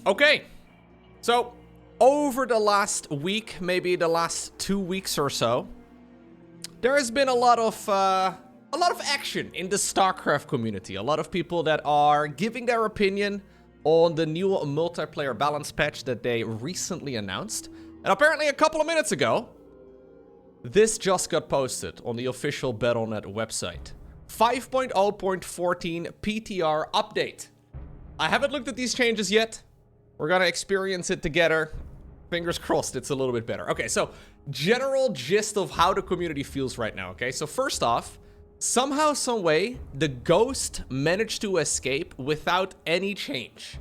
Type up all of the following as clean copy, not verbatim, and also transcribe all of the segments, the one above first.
Okay, so over the last week, maybe the last 2 weeks or so, there has been a lot of action in the StarCraft community. A lot of people that are giving their opinion on the new multiplayer balance patch that they recently announced. And apparently a couple of minutes ago, this just got posted on the official Battle.net website. 5.0.14 PTR update. I haven't looked at these changes yet. We're gonna experience it together. Fingers crossed it's a little bit better. Okay, so general gist of how the community feels right now, okay? So first off, somehow, some way, the Ghost managed to escape without any change.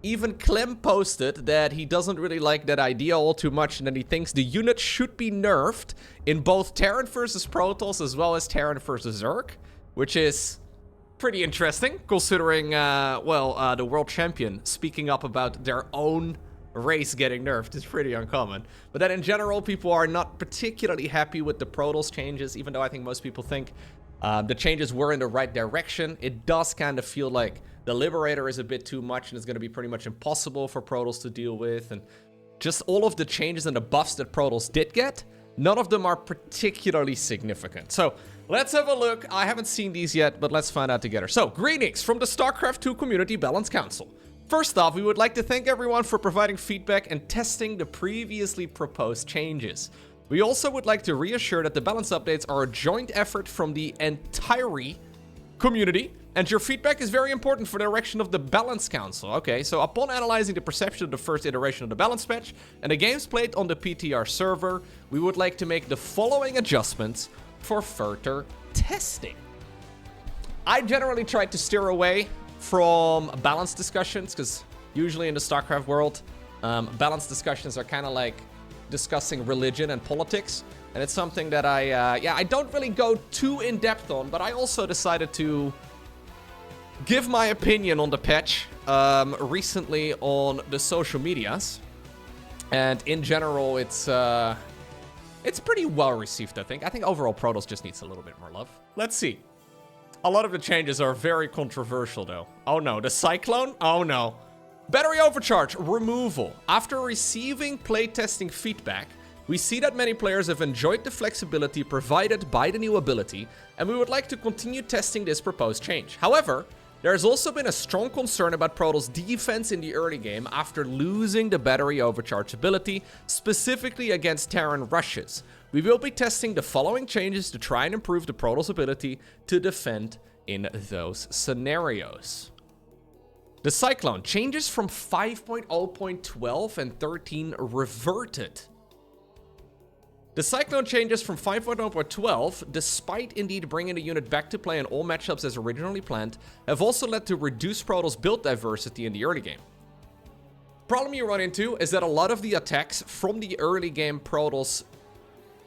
Even Clem posted that he doesn't really like that idea all too much and that he thinks the unit should be nerfed in both Terran versus Protoss as well as Terran versus Zerg, which is pretty interesting considering, the world champion speaking up about their own race getting nerfed is pretty uncommon. But then in general, people are not particularly happy with the Protoss changes, even though I think most people think the changes were in the right direction. It does kind of feel like the Liberator is a bit too much and it's going to be pretty much impossible for Protoss to deal with. And just all of the changes and the buffs that Protoss did get, none of them are particularly significant. So let's have a look. I haven't seen these yet, but let's find out together. So greetings from the StarCraft 2 Community Balance Council. First off, we would like to thank everyone for providing feedback and testing the previously proposed changes. We also would like to reassure that the balance updates are a joint effort from the entire community, and your feedback is very important for the direction of the Balance Council. Okay, so upon analyzing the perception of the first iteration of the balance patch and the games played on the PTR server, we would like to make the following adjustments for further testing. I generally try to steer away from balance discussions because usually in the StarCraft world, balance discussions are kind of like discussing religion and politics, and it's something that I don't really go too in depth on, but I also decided to give my opinion on the patch recently on the social medias, and in general it's pretty well received. I think overall Protoss just needs a little bit more love. Let's see. A lot of the changes are very controversial though. Oh no, the Cyclone? Oh no. Battery overcharge removal. After receiving playtesting feedback, we see that many players have enjoyed the flexibility provided by the new ability, and we would like to continue testing this proposed change. However, there has also been a strong concern about Protoss' defense in the early game after losing the battery overcharge ability, specifically against Terran rushes. We will be testing the following changes to try and improve the Protoss' ability to defend in those scenarios. The Cyclone changes from 5.0.12 and 13 reverted. The Cyclone changes from 5.0.12, despite indeed bringing the unit back to play in all matchups as originally planned, have also led to reduced Protoss build diversity in the early game. Problem you run into is that a lot of the attacks from the early game Protoss,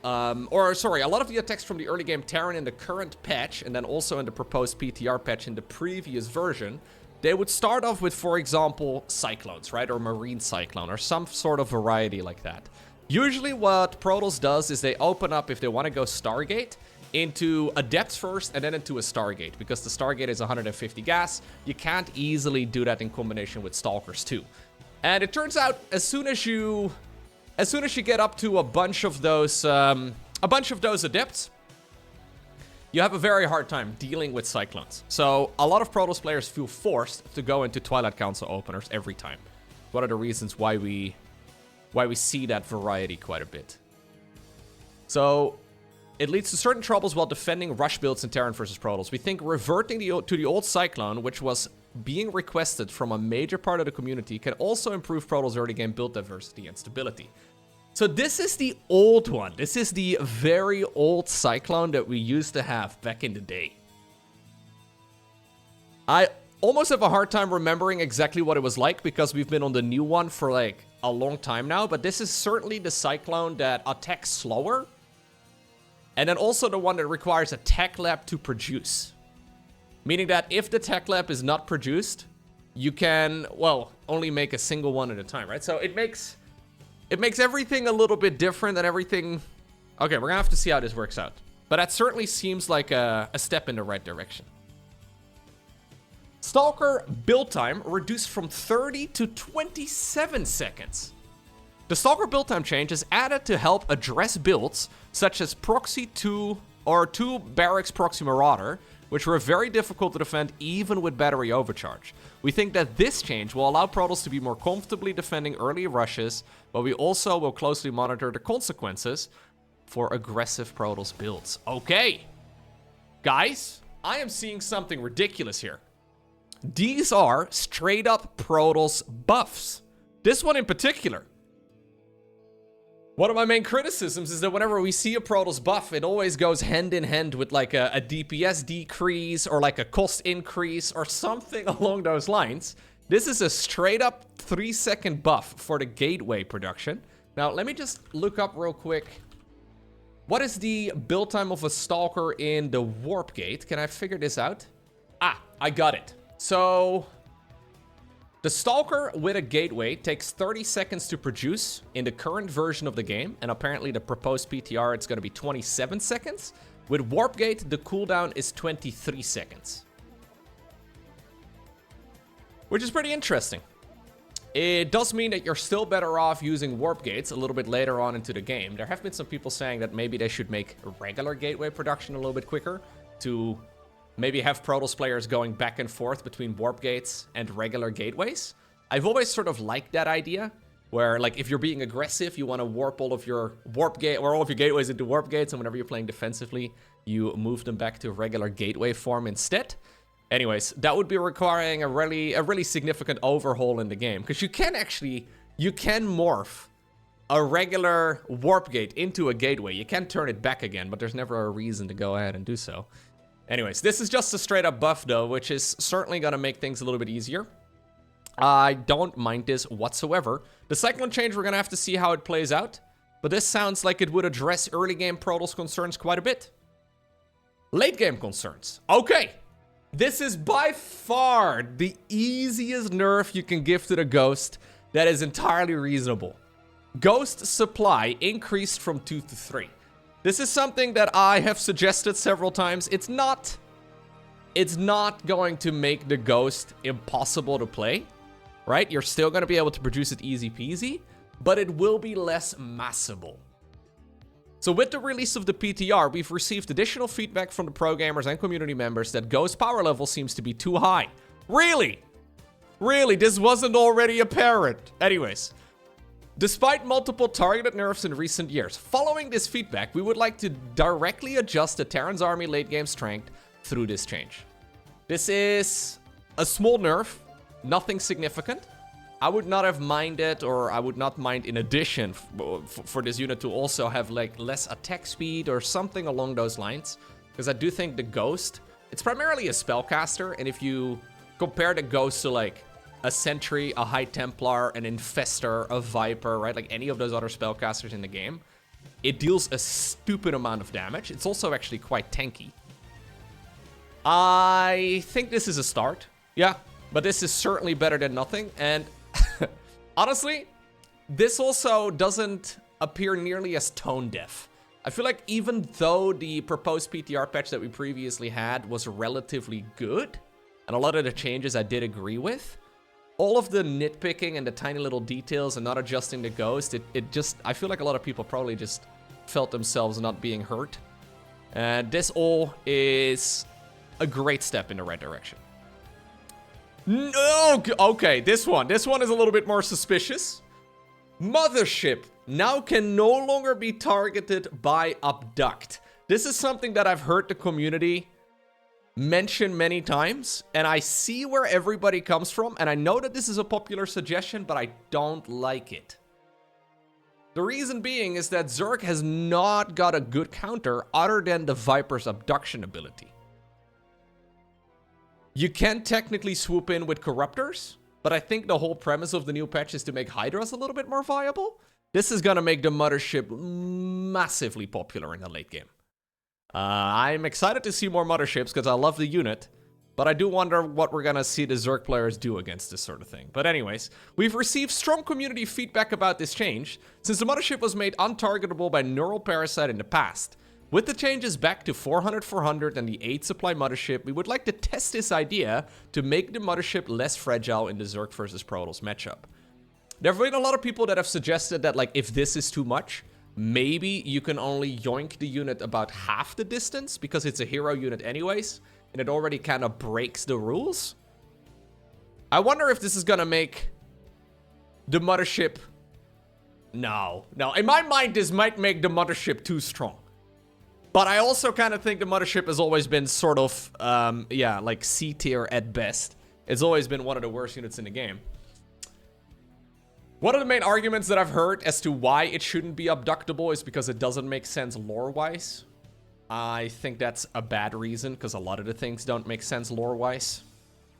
a lot of the attacks from the early game Terran in the current patch, and then also in the proposed PTR patch in the previous version, they would start off with, for example, Cyclones, right? Or Marine Cyclone, or some sort of variety like that. Usually what Protoss does is they open up, if they want to go Stargate, into Adepts first and then into a Stargate. Because the Stargate is 150 gas, you can't easily do that in combination with Stalkers too. And it turns out, as soon as you get up to a bunch of those Adepts, you have a very hard time dealing with Cyclones. So a lot of Protoss players feel forced to go into Twilight Council openers every time. One of the reasons why we see that variety quite a bit. So it leads to certain troubles while defending rush builds in Terran versus Protoss. We think reverting to the old Cyclone, which was being requested from a major part of the community, can also improve Protoss early game build diversity and stability. So this is the old one. This is the very old Cyclone that we used to have back in the day. I almost have a hard time remembering exactly what it was like because we've been on the new one for like a long time now, but this is certainly the Cyclone that attacks slower, and then also the one that requires a tech lab to produce. Meaning that if the tech lab is not produced, you can, well, only make a single one at a time, right? So it makes everything a little bit different and everything. Okay, we're gonna have to see how this works out. But that certainly seems like a step in the right direction. Stalker build time reduced from 30 to 27 seconds. The Stalker build time change is added to help address builds such as Proxy 2 or 2 Barracks Proxy Marauder, which were very difficult to defend even with battery overcharge. We think that this change will allow Protoss to be more comfortably defending early rushes, but we also will closely monitor the consequences for aggressive Protoss builds. Okay, guys, I am seeing something ridiculous here. These are straight up Protoss buffs. This one in particular. One of my main criticisms is that whenever we see a Protoss buff, it always goes hand in hand with like a DPS decrease or like a cost increase or something along those lines. This is a straight up 3-second buff for the gateway production. Now, let me just look up real quick. What is the build time of a Stalker in the Warp Gate? Can I figure this out? Ah, I got it. So the Stalker with a gateway takes 30 seconds to produce in the current version of the game, and apparently the proposed PTR, it's going to be 27 seconds. With Warp Gate, the cooldown is 23 seconds. Which is pretty interesting. It does mean that you're still better off using Warp Gates a little bit later on into the game. There have been some people saying that maybe they should make regular gateway production a little bit quicker to maybe have Protoss players going back and forth between Warp Gates and regular gateways. I've always sort of liked that idea, where like if you're being aggressive, you want to warp all of your Warp Gate or all of your gateways into Warp Gates, and whenever you're playing defensively, you move them back to regular gateway form instead. Anyways, that would be requiring a really significant overhaul in the game, because you can morph a regular Warp Gate into a gateway. You can turn it back again, but there's never a reason to go ahead and do so. Anyways, this is just a straight up buff though, which is certainly going to make things a little bit easier. I don't mind this whatsoever. The Cyclone change, we're going to have to see how it plays out, but this sounds like it would address early game Protoss concerns quite a bit. Late game concerns. Okay, this is by far the easiest nerf you can give to the Ghost that is entirely reasonable. Ghost supply increased from 2 to 3. This is something that I have suggested several times. It's not going to make the Ghost impossible to play, right? You're still going to be able to produce it easy peasy, but it will be less massable. So with the release of the PTR, we've received additional feedback from the pro gamers and community members that Ghost power level seems to be too high. Really? Really? This wasn't already apparent? Anyways. Despite multiple targeted nerfs in recent years, following this feedback, we would like to directly adjust the Terran's army late game strength through this change. This is a small nerf, nothing significant. I would not have minded, or I would not mind in addition for this unit to also have like less attack speed or something along those lines. Because I do think the Ghost, it's primarily a spellcaster, and if you compare the Ghost to like a Sentry, a High Templar, an Infestor, a Viper, right? Like any of those other spellcasters in the game. It deals a stupid amount of damage. It's also actually quite tanky. I think this is a start. Yeah, but this is certainly better than nothing. And honestly, this also doesn't appear nearly as tone deaf. I feel like even though the proposed PTR patch that we previously had was relatively good, and a lot of the changes I did agree with, all of the nitpicking and the tiny little details and not adjusting the Ghost, it just, I feel like a lot of people probably just felt themselves not being hurt. And this all is a great step in the right direction. No, okay, this one is a little bit more suspicious. Mothership now can no longer be targeted by Abduct. This is something that I've heard the community mentioned many times, and I see where everybody comes from, and I know that this is a popular suggestion, but I don't like it. The reason being is that Zerg has not got a good counter other than the Viper's abduction ability. You can technically swoop in with Corruptors, but I think the whole premise of the new patch is to make Hydras a little bit more viable. This is gonna make the Mothership massively popular in the late game. I'm excited to see more Motherships because I love the unit, but I do wonder what we're gonna see the Zerg players do against this sort of thing. But anyways, we've received strong community feedback about this change, since the Mothership was made untargetable by Neural Parasite in the past. With the changes back to 400 and the 8 supply mothership, we would like to test this idea to make the mothership less fragile in the Zerg versus Protoss matchup. There have been a lot of people that have suggested that, like, if this is too much, maybe you can only yoink the unit about half the distance because it's a hero unit anyways, and it already kind of breaks the rules. I wonder if this is gonna make the mothership... No. In my mind, this might make the mothership too strong. But I also kind of think the mothership has always been sort of, yeah, like C tier at best. It's always been one of the worst units in the game. One of the main arguments that I've heard as to why it shouldn't be abductable is because it doesn't make sense lore-wise. I think that's a bad reason, because a lot of the things don't make sense lore-wise.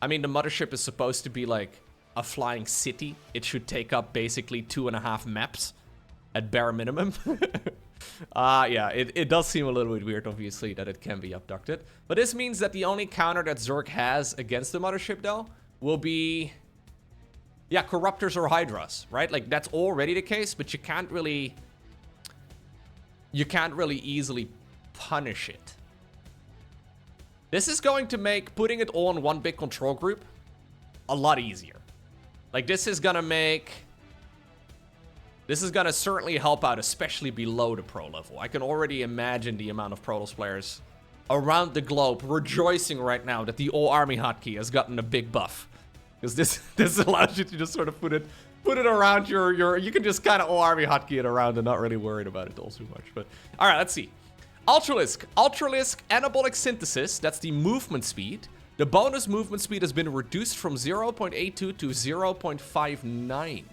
I mean, the mothership is supposed to be like a flying city. It should take up basically 2.5 maps at bare minimum. Yeah, it does seem a little bit weird, obviously, that it can be abducted. But this means that the only counter that Zerg has against the mothership, though, will be... yeah, Corruptors or Hydras, right? Like, that's already the case, but you can't really easily punish it. This is going to make putting it all in one big control group a lot easier. Like, this is gonna certainly help out, especially below the pro level. I can already imagine the amount of Protoss players around the globe rejoicing right now that the all army hotkey has gotten a big buff. Because this allows you to just sort of put it around your you can just kind of all army hotkey it around and not really worried about it all too much. But all right, let's see. Ultralisk anabolic synthesis, that's the movement speed. The bonus movement speed has been reduced from 0.82 to 0.59.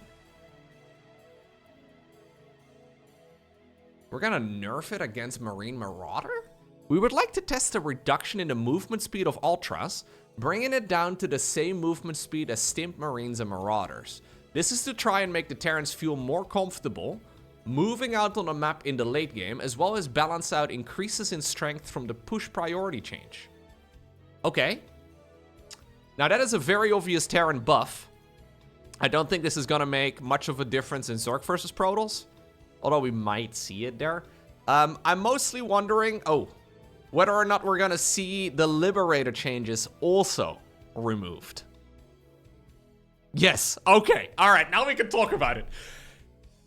We're gonna nerf it against Marine Marauder? We would like to test a reduction in the movement speed of Ultras, bringing it down to the same movement speed as Stimp Marines and Marauders. This is to try and make the Terrans feel more comfortable moving out on the map in the late game, as well as balance out increases in strength from the push priority change. Okay. Now that is a very obvious Terran buff. I don't think this is gonna make much of a difference in Zerg versus Protoss, although we might see it there. I'm mostly wondering, whether or not we're gonna see the Liberator changes also removed. Yes, okay, all right, now we can talk about it.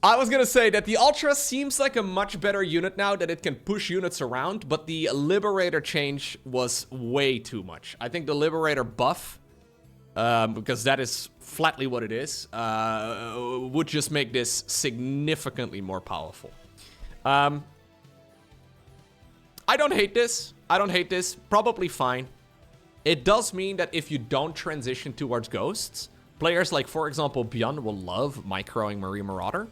I was gonna say that the Ultra seems like a much better unit now, that it can push units around, but the Liberator change was way too much. I think the Liberator buff, because that is flatly what it is, would just make this significantly more powerful. I don't hate this. Probably fine. It does mean that if you don't transition towards ghosts, players like, for example, Beyond will love microing Marine Marauder.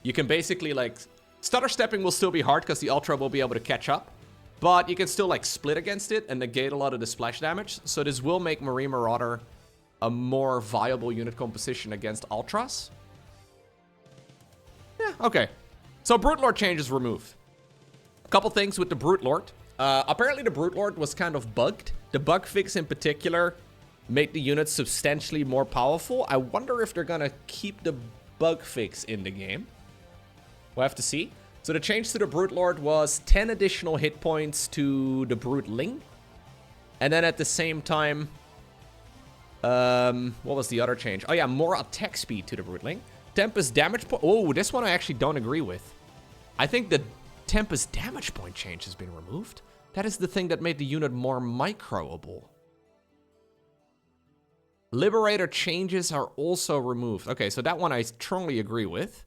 You can basically, like, stutter stepping will still be hard because the Ultra will be able to catch up, but you can still, like, split against it and negate a lot of the splash damage. So this will make Marine Marauder a more viable unit composition against Ultras. Yeah, okay. So Brute Lord change is removed. A couple things with the Brute Lord. Apparently the Brute Lord was kind of bugged. The bug fix in particular made the unit substantially more powerful. I wonder if they're gonna keep the bug fix in the game. We'll have to see. So the change to the Brute Lord was 10 additional hit points to the Bruteling. And then at the same time, what was the other change? Oh yeah, more attack speed to the Bruteling. Tempest damage point. Oh, this one I actually don't agree with. I think the Tempest damage point change has been removed. That is the thing that made the unit more microable. Liberator changes are also removed. Okay, so that one I strongly agree with.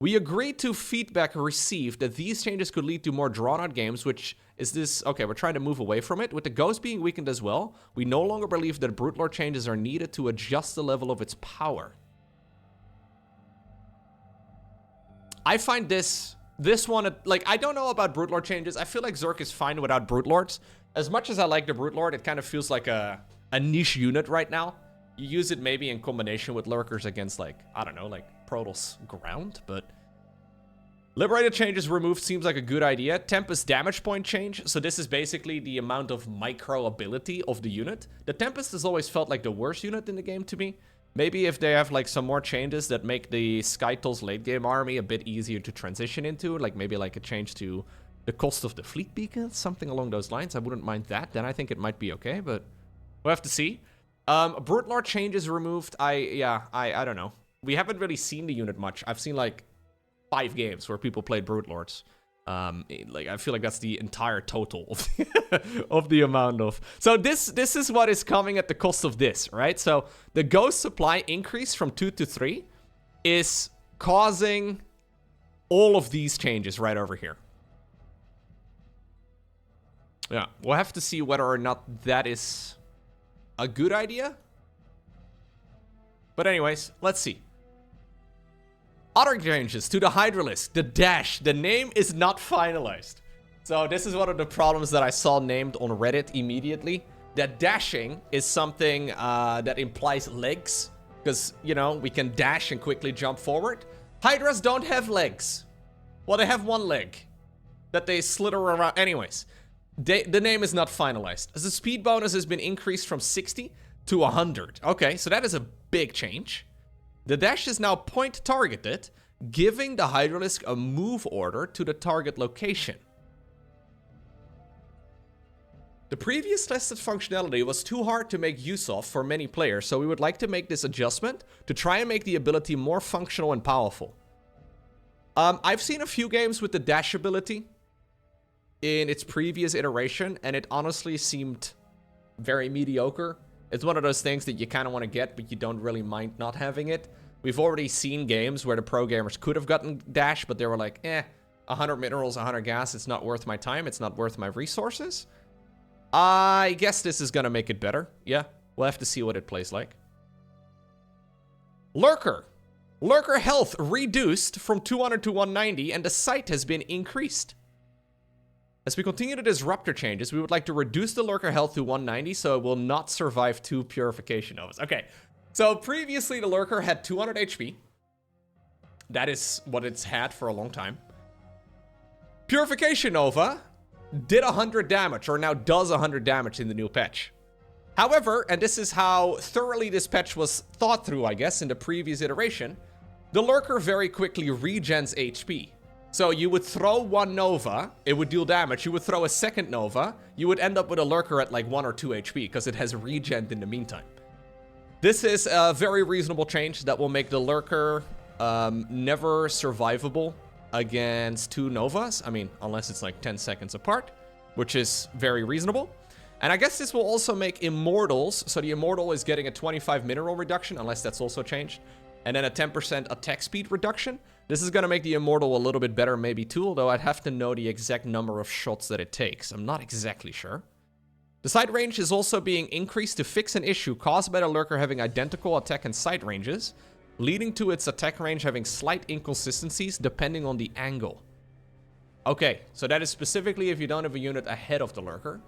We agreed to feedback received that these changes could lead to more drawn-out games, which is this... Okay, we're trying to move away from it. With the Ghost being weakened as well, we no longer believe that Brute Lord changes are needed to adjust the level of its power. I find this one... Like, I don't know about Brute Lord changes. I feel like Zerg is fine without Brute Lords. As much as I like the Brute Lord, it kind of feels like a niche unit right now. You use it maybe in combination with Lurkers against, like, I don't know, like Protoss ground, but... Liberated changes removed seems like a good idea. Tempest damage point change. So this is basically the amount of micro ability of the unit. The Tempest has always felt like the worst unit in the game to me. Maybe if they have like some more changes that make the Skytol's late game army a bit easier to transition into, like maybe like a change to The cost of the fleet beacon, something along those lines. I wouldn't mind that. Then I think it might be okay, but we'll have to see. Brute Lord changes removed. I don't know. We haven't really seen the unit much. I've seen like 5 games where people played Brute Lords. Like I feel like that's the entire total of of the amount of. So this is what is coming at the cost of this, right? So the ghost supply increase from 2 to 3 is causing all of these changes right over here. Yeah, we'll have to see whether or not that is a good idea. But anyways, let's see. Other changes to the Hydralisk, the dash. The name is not finalized. So this is one of the problems that I saw named on Reddit immediately. That dashing is something that implies legs. Because, you know, we can dash and quickly jump forward. Hydras don't have legs. Well, they have one leg that they slither around. Anyways. The name is not finalized. The speed bonus has been increased from 60 to 100. Okay, so that is a big change. The dash is now point targeted, giving the Hydralisk a move order to the target location. The previous tested functionality was too hard to make use of for many players, so we would like to make this adjustment to try and make the ability more functional and powerful. I've seen a few games with the dash ability in its previous iteration, and it honestly seemed very mediocre. It's one of those things that you kind of want to get, but you don't really mind not having it. We've already seen games where the pro gamers could have gotten dash, but they were like, 100 minerals, 100 gas, it's not worth my time, it's not worth my resources. I guess this is gonna make it better. Yeah, we'll have to see what it plays like. Lurker. Lurker health reduced from 200 to 190, and the sight has been increased. As we continue the disruptor changes, we would like to reduce the Lurker health to 190 so it will not survive 2 purification novas. Okay, so previously the Lurker had 200 HP. That is what it's had for a long time. Purification Nova did 100 damage, or now does 100 damage in the new patch. However, and this is how thoroughly this patch was thought through, I guess, in the previous iteration, the Lurker very quickly regens HP. So you would throw one Nova, it would deal damage. You would throw a second Nova, you would end up with a Lurker at like 1 or 2 HP because it has regened in the meantime. This is a very reasonable change that will make the Lurker never survivable against 2 Novas. I mean, unless it's like 10 seconds apart, which is very reasonable. And I guess this will also make Immortals. So the Immortal is getting a 25 mineral reduction, unless that's also changed. And then a 10% attack speed reduction. This is going to make the Immortal a little bit better maybe too, although I'd have to know the exact number of shots that it takes. I'm not exactly sure. The sight range is also being increased to fix an issue caused by the Lurker having identical attack and sight ranges, leading to its attack range having slight inconsistencies depending on the angle. Okay, so that is specifically if you don't have a unit ahead of the Lurker.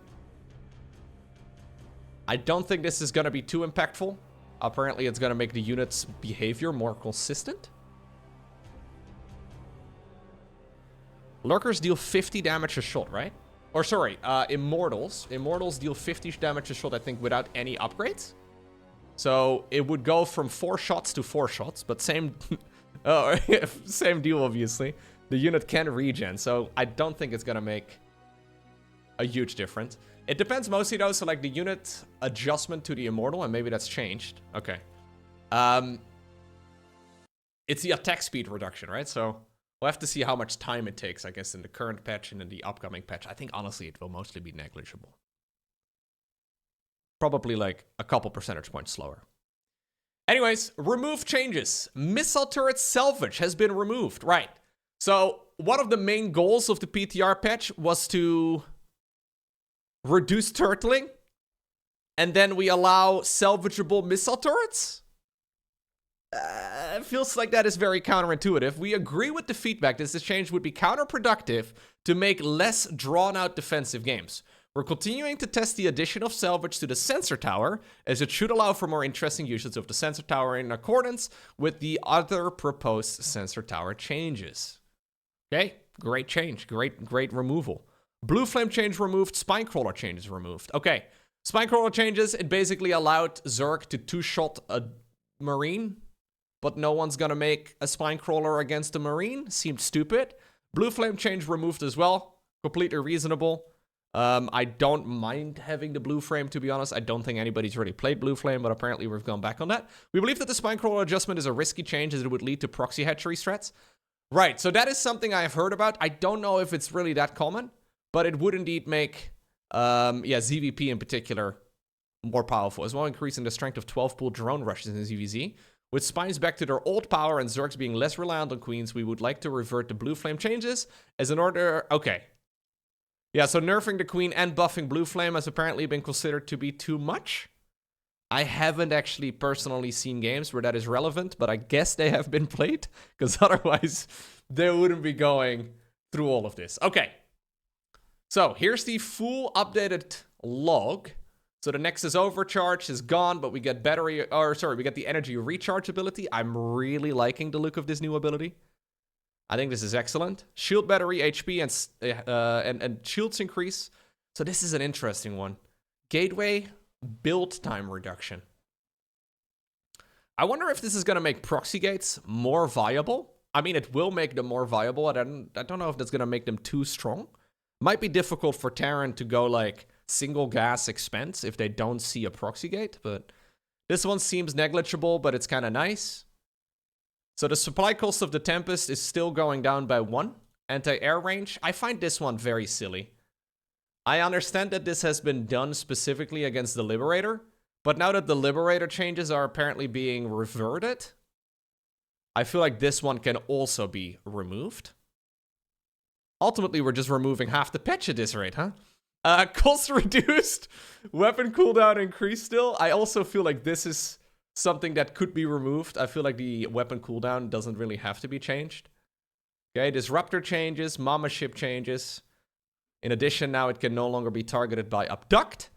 I don't think this is going to be too impactful. Apparently it's going to make the unit's behavior more consistent. Lurkers deal 50 damage a shot, right? Or sorry, Immortals. Immortals deal 50 damage a shot, I think, without any upgrades. So it would go from 4 shots to 4 shots, but same, same deal, obviously. The unit can regen, so I don't think it's gonna make a huge difference. It depends mostly though, so like the unit adjustment to the Immortal, and maybe that's changed. Okay. It's the attack speed reduction, right? So we'll have to see how much time it takes, I guess, in the current patch and in the upcoming patch. I think, honestly, it will mostly be negligible. Probably, like, a couple percentage points slower. Anyways, remove changes. Missile turret salvage has been removed. Right. So, one of the main goals of the PTR patch was to reduce turtling. And then we allow salvageable missile turrets? It feels like that is very counterintuitive. We agree with the feedback that this change would be counterproductive to make less drawn-out defensive games. We're continuing to test the addition of salvage to the sensor tower, as it should allow for more interesting usage of the sensor tower in accordance with the other proposed sensor tower changes. Okay, great change. Great removal. Blue flame change removed, spinecrawler changes removed. Okay, spinecrawler changes, it basically allowed Zerg to two-shot a Marine, but no one's gonna make a spinecrawler against a Marine. Seemed stupid. Blue flame change removed as well. completely reasonable. I don't mind having the blue flame, to be honest. I don't think anybody's really played blue flame, but apparently we've gone back on that. We believe that the spine crawler adjustment is a risky change as it would lead to proxy hatchery threats. Right, so that is something I have heard about. I don't know if it's really that common, but it would indeed make, ZVP in particular more powerful, as well increasing the strength of 12 pool drone rushes in ZVZ. With spines back to their old power and Zergs being less reliant on queens, we would like to revert to blue flame changes as an order. Okay. Yeah, so nerfing the queen and buffing blue flame has apparently been considered to be too much. I haven't actually personally seen games where that is relevant, but I guess they have been played, because otherwise they wouldn't be going through all of this. Okay. So here's the full updated log. So the Nexus overcharge is gone, but we get we get the energy recharge ability. I'm really liking the look of this new ability. I think this is excellent. Shield battery HP and shields increase. So this is an interesting one. Gateway build time reduction. I wonder if this is going to make proxy gates more viable. I mean, it will make them more viable. I don't know if that's going to make them too strong. Might be difficult for Terran to go like single gas expense if they don't see a proxy gate, but this one seems negligible, but it's kind of nice. So the supply cost of the Tempest is still going down by 1. Anti-air range, I find this one very silly. I understand that this has been done specifically against the Liberator, but now that the Liberator changes are apparently being reverted, I feel like this one can also be removed. Ultimately, we're just removing half the patch at this rate, huh? Cost reduced, weapon cooldown increased still. I also feel like this is something that could be removed. I feel like the weapon cooldown doesn't really have to be changed. Okay, Disruptor changes, Mama Ship changes. In addition, now it can no longer be targeted by Abduct.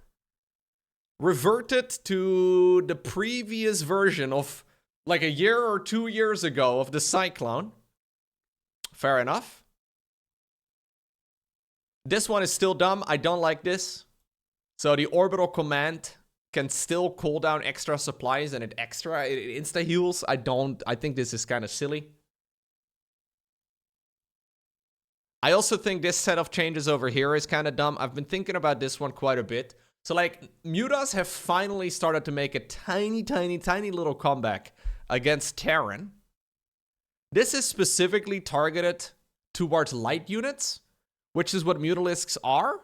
Reverted to the previous version of like a year or 2 years ago of the Cyclone. Fair enough. This one is still dumb. I don't like this. So the orbital command can still cool down extra supplies and it insta heals. I think this is kind of silly. I also think this set of changes over here is kind of dumb. I've been thinking about this one quite a bit. So like Mutas have finally started to make a tiny little comeback against Terran. This is specifically targeted towards light units, which is what Mutalisks are.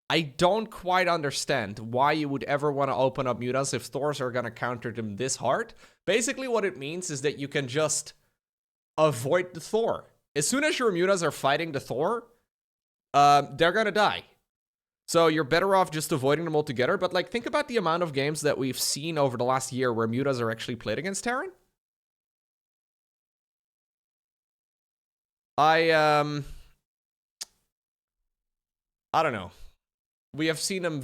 I don't quite understand why you would ever want to open up Mutas if Thors are going to counter them this hard. Basically what it means is that you can just avoid the Thor. As soon as your Mutas are fighting the Thor, they're going to die. So you're better off just avoiding them altogether. But like, think about the amount of games that we've seen over the last year where Mutas are actually played against Terran. I don't know. We have seen them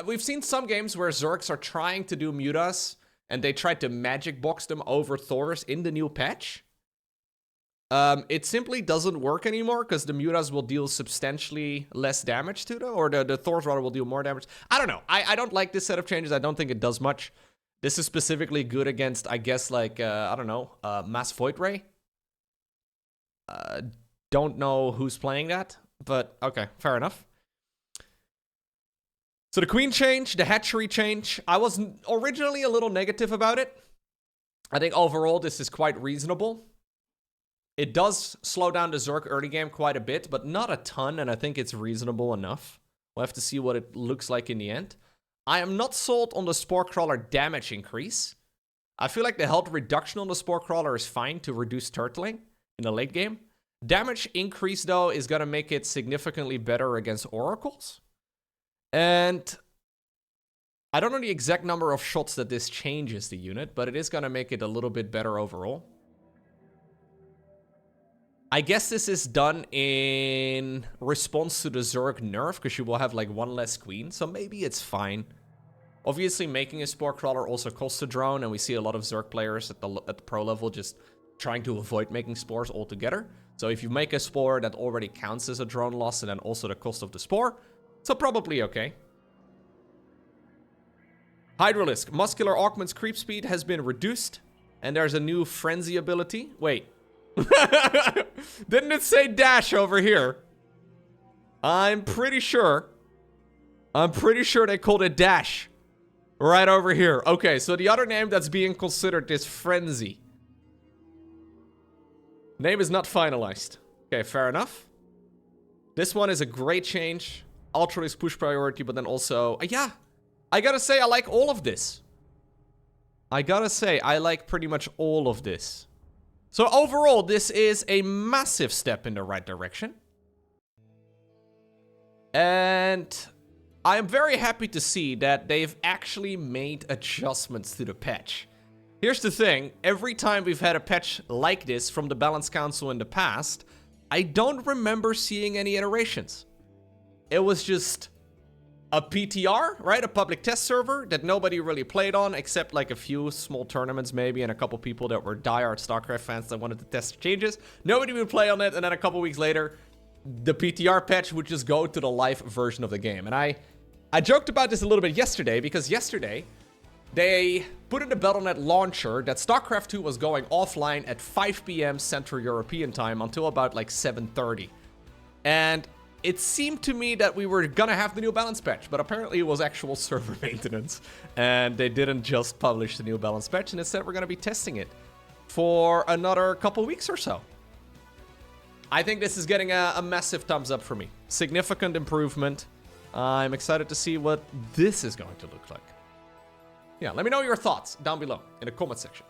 we've seen some games where Zergs are trying to do Mutas and they tried to magic box them over Thors in the new patch. It simply doesn't work anymore because the Mutas will deal substantially less damage to them, or the Thors rather will deal more damage. I don't know. I don't like this set of changes. I don't think it does much. This is specifically good against, I guess, like, I don't know, Mass Void Ray. Don't know who's playing that, but okay, fair enough. So the queen change, the hatchery change, I was originally a little negative about it. I think overall this is quite reasonable. It does slow down the Zerg early game quite a bit, but not a ton, and I think it's reasonable enough. We'll have to see what it looks like in the end. I am not sold on the Spore Crawler damage increase. I feel like the health reduction on the Spore Crawler is fine to reduce turtling in the late game. Damage increase, though, is going to make it significantly better against Oracles. And I don't know the exact number of shots that this changes the unit, but it is going to make it a little bit better overall. I guess this is done in response to the Zerg nerf, because you will have like one less queen, so maybe it's fine. Obviously, making a Spore Crawler also costs a drone, and we see a lot of Zerg players at the pro level just trying to avoid making spores altogether. So if you make a spore, that already counts as a drone loss, and then also the cost of the spore. So probably okay. Hydralisk. Muscular Augment's creep speed has been reduced. And there's a new frenzy ability. Wait. Didn't it say dash over here? I'm pretty sure they called it Dash. Right over here. Okay, so the other name that's being considered is Frenzy. Name is not finalized. Okay, fair enough. This one is a great change. Ultralisk push priority, but then also... yeah, I gotta say, I like all of this. I gotta say, I like pretty much all of this. So overall, this is a massive step in the right direction. And I am very happy to see that they've actually made adjustments to the patch. Here's the thing, every time we've had a patch like this from the Balance Council in the past, I don't remember seeing any iterations. It was just a PTR, right? A public test server that nobody really played on, except like a few small tournaments maybe, and a couple people that were diehard StarCraft fans that wanted to test changes. Nobody would play on it, and then a couple weeks later, the PTR patch would just go to the live version of the game. And I joked about this a little bit yesterday, because yesterday, they put in the Battle.net launcher that StarCraft 2 was going offline at 5 PM Central European time until about like 7:30. And it seemed to me that we were gonna have the new balance patch, but apparently it was actual server maintenance. And they didn't just publish the new balance patch, and instead we're gonna be testing it for another couple weeks or so. I think this is getting a massive thumbs up for me. Significant improvement. I'm excited to see what this is going to look like. Yeah, let me know your thoughts down below in the comment section.